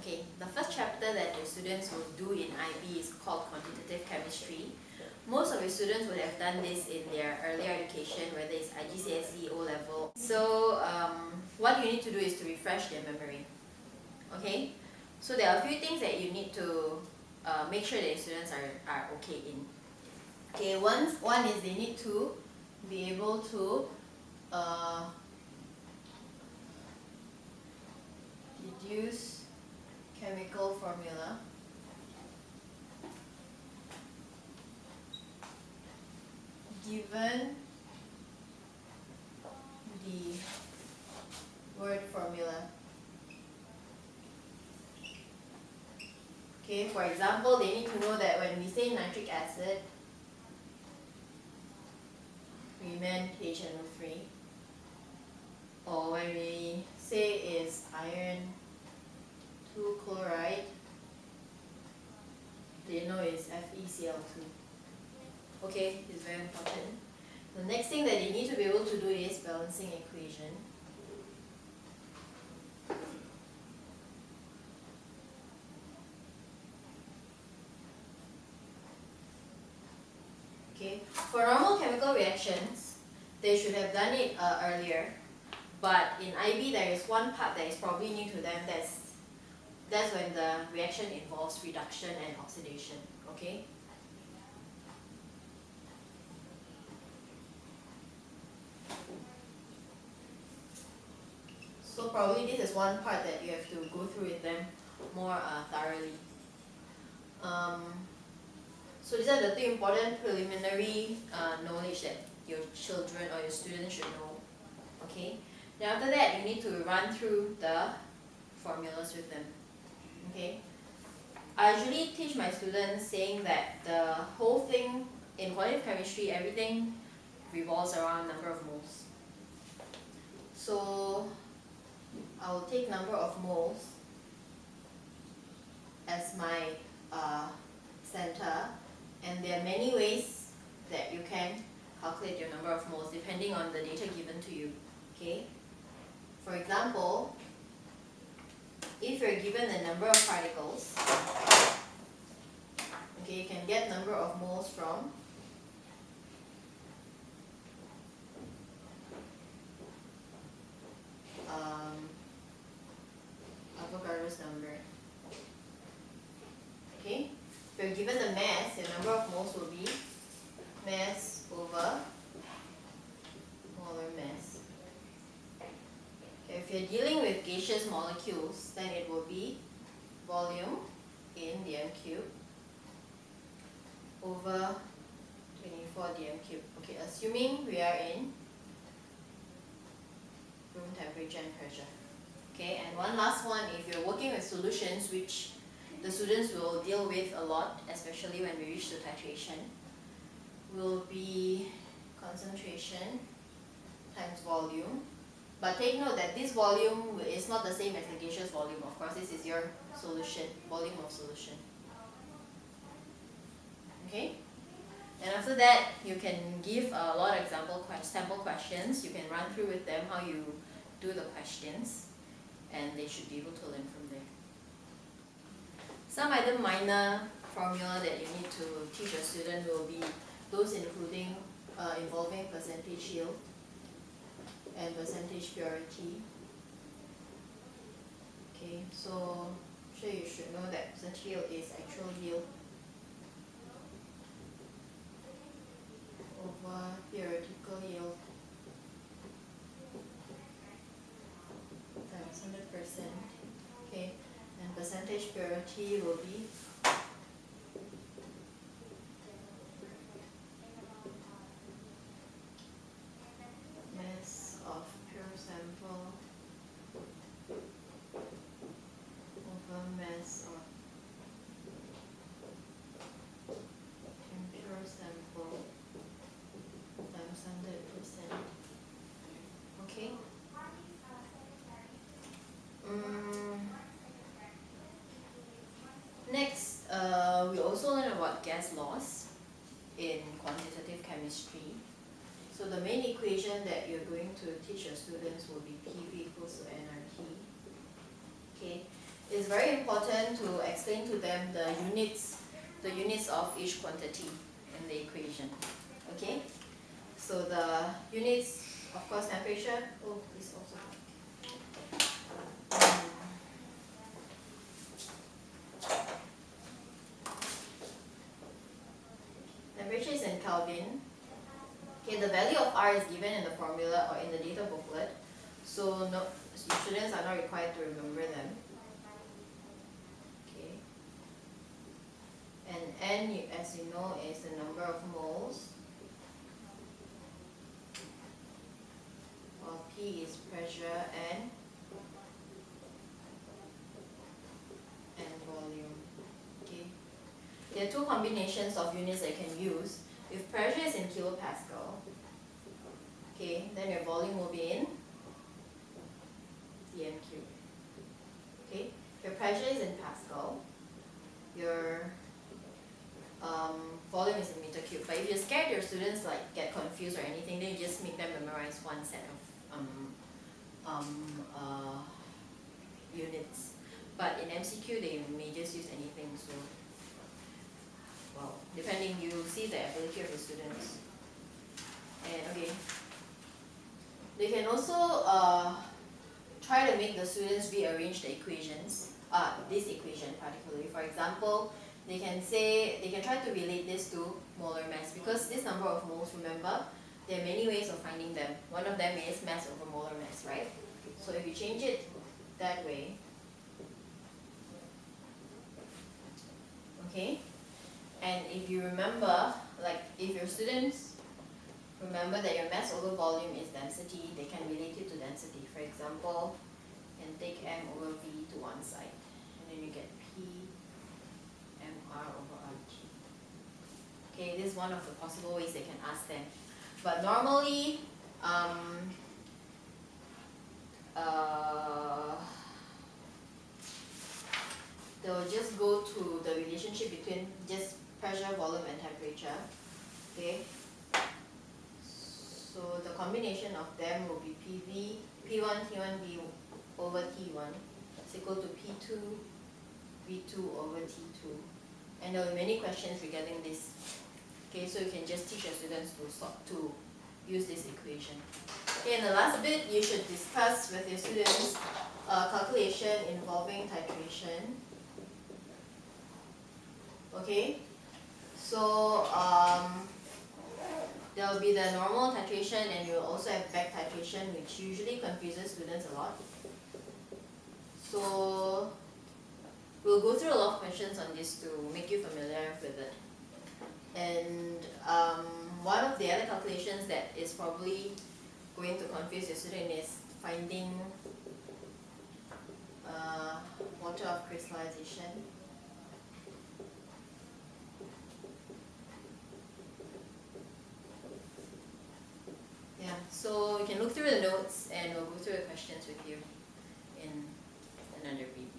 Okay, the first chapter that your students will do in IB is called Quantitative Chemistry. Most of your students would have done this in their earlier education, whether it's IGCSE, O-level. So what you need to do is to refresh their memory. Okay, so there are a few things that you need to make sure that your students are okay in. Okay, one is they need to be able to deduce chemical formula given the word formula. Okay, for example, they need to know that when we say nitric acid, we meant HNO3. Or when we say is iron 2 chloride, they know it's FeCl2. Okay, it's very important. The next thing that you need to be able to do is balancing equation. Okay, for normal chemical reactions, they should have done it earlier. But in IB, there is one part that is probably new to them. That's when the reaction involves reduction and oxidation. Okay. So probably this is one part that you have to go through with them more thoroughly. So these are the two important preliminary knowledge that your children or your students should know. Okay. Then after that, you need to run through the formulas with them. Okay. I usually teach my students saying that the whole thing in quantitative chemistry, everything revolves around number of moles. So I will take number of moles as my center, and there are many ways that you can calculate your number of moles depending on the data given to you. Okay. For example, if you're given the number of particles, okay, you can get number of moles from Avogadro's number. Okay, if you're given the mass, your number of moles will be mass over molar mass. If you're dealing with gaseous molecules, then it will be volume in dm cube over 24 dm cube. Okay, assuming we are in room temperature and pressure. Okay, and one last one, if you're working with solutions, which the students will deal with a lot, especially when we reach the titration, will be concentration times volume. But take note that this volume is not the same as the gaseous volume. Of course, this is your solution, volume of solution. Okay? And after that, you can give a lot of sample questions. You can run through with them how you do the questions, and they should be able to learn from there. Some other minor formula that you need to teach your student will be those involving percentage yield and percentage purity. Okay, so sure you should know that percentage yield is actual yield over theoretical yield times 100%. Okay, and percentage purity will be mass of pure sample over mass of impure sample times 100%. Okay. Next, we also learn about gas laws in quantitative chemistry. So the main equation that you're going to teach your students will be PV equals to nRT. Okay, it's very important to explain to them the units of each quantity in the equation. Okay? So the units, of course, temperature. Oh, this also. Temperature is in Kelvin. Okay, the value of R is given in the formula or in the data booklet. So no, students are not required to remember them. Okay. And N, as you know, is the number of moles. While P is pressure and volume. Okay. There are two combinations of units that you can use. If pressure is in kilopascal, okay, then your volume will be in dm cubed. Okay, if your pressure is in pascal, your volume is in meter cube. But if you're scared your students like get confused or anything, then you just make them memorize one set of units. But in MCQ they may just use anything. So, well, depending, you see the ability of the students. And okay, they can also try to make the students rearrange the equations. This equation particularly. For example, they can try to relate this to molar mass, because this number of moles, remember, there are many ways of finding them. One of them is mass over molar mass, right? So if you change it that way, okay, and if you remember, like if your students remember that your mass over volume is density, they can relate it to density. For example, you can take m over v to one side, and then you get p mr over rt. Okay, this is one of the possible ways they can ask them. But normally, they'll just go to the relationship between just pressure, volume, and temperature. Okay. So the combination of them will be PV, P1, T1V over T1 is equal to P2, V2 over T2. And there will be many questions regarding this. Okay, so you can just teach your students to use this equation. Okay, and the last bit, you should discuss with your students calculation involving titration. Okay, so there will be the normal titration, and you'll also have back titration, which usually confuses students a lot. So we'll go through a lot of questions on this to make you familiar with it. And one of the other calculations that is probably going to confuse your student is finding water of crystallization. Yeah, so you can look through the notes and we'll go through the questions with you in another video.